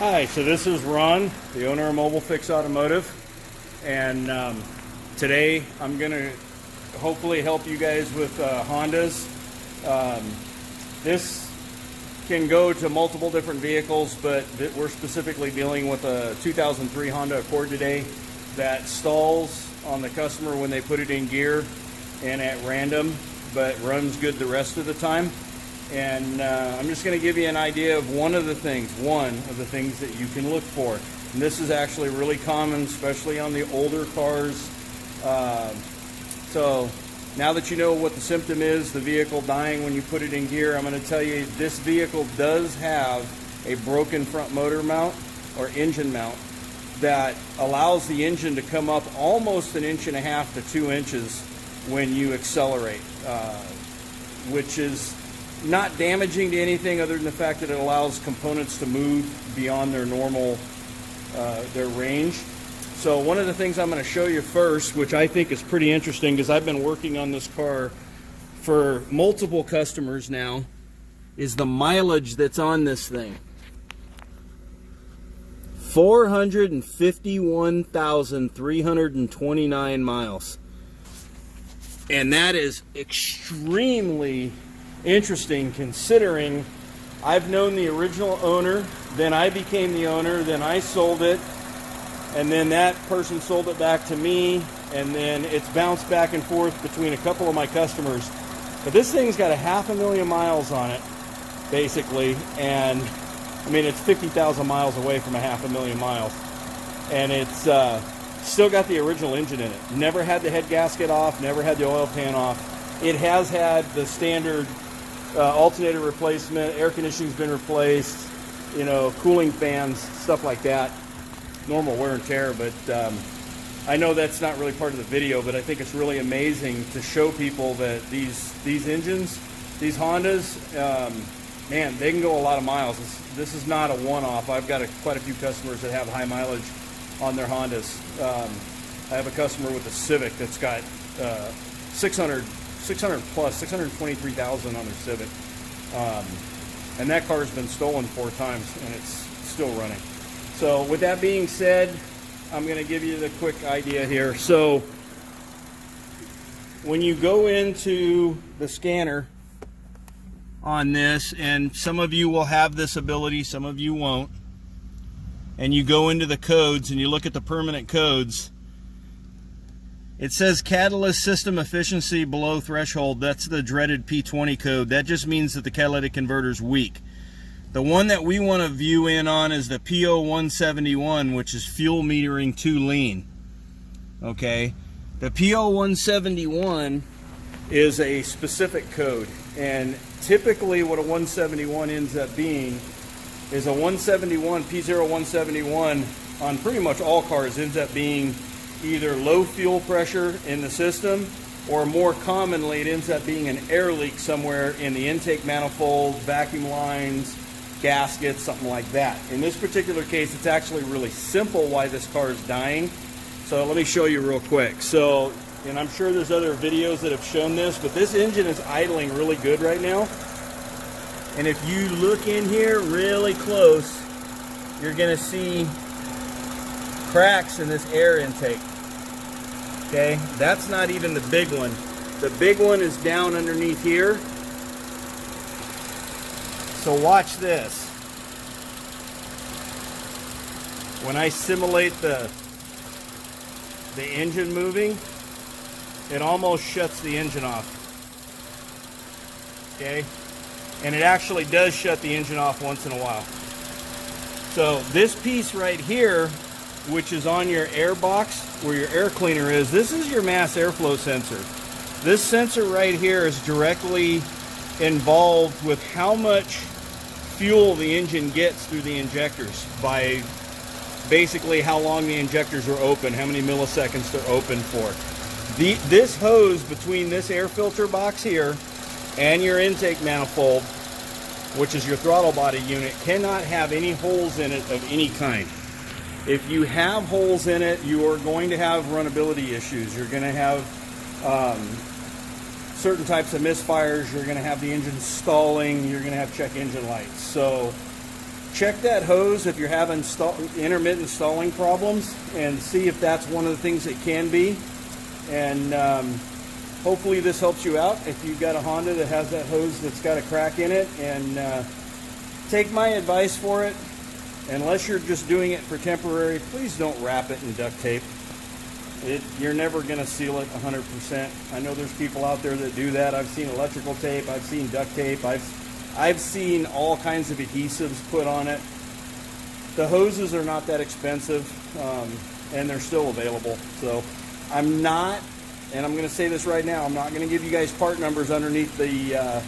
Hi, so this is Ron, the owner of Mobile Fix Automotive, and today I'm going to hopefully help you guys with Hondas. This can go to multiple different vehicles, but we're specifically dealing with a 2003 Honda Accord today that stalls on the customer when they put it in gear and at random, but runs good the rest of the time. And I'm just going to give you an idea of one of the things that you can look for. And this is actually really common, especially on the older cars. So now that you know what the symptom is, the vehicle dying when you put it in gear, I'm going to tell you this vehicle does have a broken front motor mount or engine mount that allows the engine to come up almost 1.5 inches to 2 inches when you accelerate, which is not damaging to anything other than the fact that it allows components to move beyond their normal, their range. So one of the things I'm going to show you first, which I think is pretty interesting because I've been working on this car for multiple customers now, is the mileage that's on this thing. 451,329 miles. And that is extremely interesting considering I've known the original owner, then I became the owner, then I sold it, and then that person sold it back to me, and then it's bounced back and forth between a couple of my customers. But this thing's got 500,000 miles on it, basically, and I mean it's 50,000 miles away from 500,000 miles, and it's still got the original engine in it. Never had the head gasket off, never had the oil pan off. It has had the standard alternator replacement, air conditioning's been replaced, you know, cooling fans, stuff like that. Normal wear and tear, but I know that's not really part of the video, but I think it's really amazing to show people that these engines, these Hondas, man, they can go a lot of miles. This is not a one-off. I've got quite a few customers that have high mileage on their Hondas. I have a customer with a Civic that's got 623,000 on their Civic. And that car's been stolen 4 times and it's still running. So with that being said, I'm going to give you the quick idea here. So when you go into the scanner on this, and some of you will have this ability, some of you won't, and you go into the codes and you look at the permanent codes, it says catalyst system efficiency below threshold. That's the dreaded P20 code. That just means that the catalytic converter is weak. The one that we want to view in on is the P0171, which is fuel metering too lean. Okay, the P0171 is a specific code, and typically what a 171 ends up being is a 171, P0171 on pretty much all cars ends up being either low fuel pressure in the system, or more commonly it ends up being an air leak somewhere in the intake manifold, vacuum lines, gaskets, something like that. In this particular case, it's actually really simple why this car is dying. So let me show you real quick. So, and I'm sure there's other videos that have shown this, but this engine is idling really good right now. And if you look in here really close, you're gonna see cracks in this air intake. Okay, that's not even the big one. The big one is down underneath here. So watch this. When I simulate the engine moving, it almost shuts the engine off. Okay, and it actually does shut the engine off once in a while. So this piece right here, which is on your air box where your air cleaner is, this is your mass airflow sensor. This sensor right here is directly involved with how much fuel the engine gets through the injectors by basically how long the injectors are open, how many milliseconds they're open for. This hose between this air filter box here and your intake manifold, which is your throttle body unit, cannot have any holes in it of any kind. If you have holes in it, you are going to have runnability issues. You're going to have certain types of misfires. You're going to have the engine stalling. You're going to have check engine lights. So check that hose if you're having intermittent stalling problems, and see if that's one of the things it can be. And hopefully this helps you out if you've got a Honda that has that hose that's got a crack in it. And take my advice for it. Unless you're just doing it for temporary, please don't wrap it in duct tape. You're never going to seal it 100%. I know there's people out there that do that. I've seen electrical tape. I've seen duct tape. I've seen all kinds of adhesives put on it. The hoses are not that expensive, and they're still available. So I'm not, and I'm going to say this right now, I'm not going to give you guys part numbers underneath the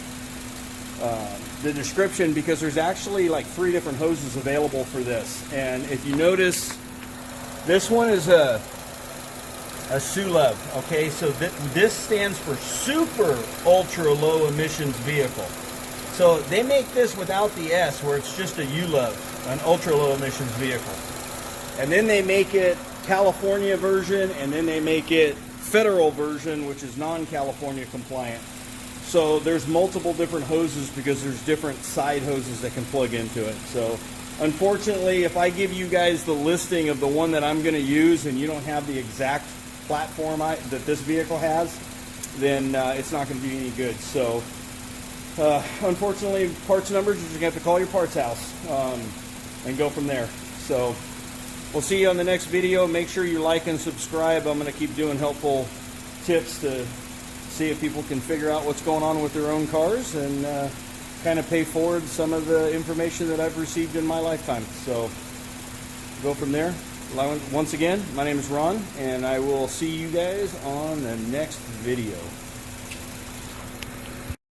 description, because there's actually like 3 different hoses available for this. And if you notice, this one is a SULEV, okay? So this stands for super ultra low emissions vehicle. So they make this without the S, where it's just a ULEV, an ultra low emissions vehicle. And then they make it California version, and then they make it federal version, which is non-California compliant. So there's multiple different hoses because there's different side hoses that can plug into it. So unfortunately, if I give you guys the listing of the one that I'm going to use and you don't have the exact platform that this vehicle has, then it's not going to do you any good. So unfortunately, parts numbers, you're just going to have to call your parts house and go from there. So we'll see you on the next video. Make sure you like and subscribe. I'm going to keep doing helpful tips to see if people can figure out what's going on with their own cars, and kind of pay forward some of the information that I've received in my lifetime. So go from there. Once again, my name is Ron, and I will see you guys on the next video.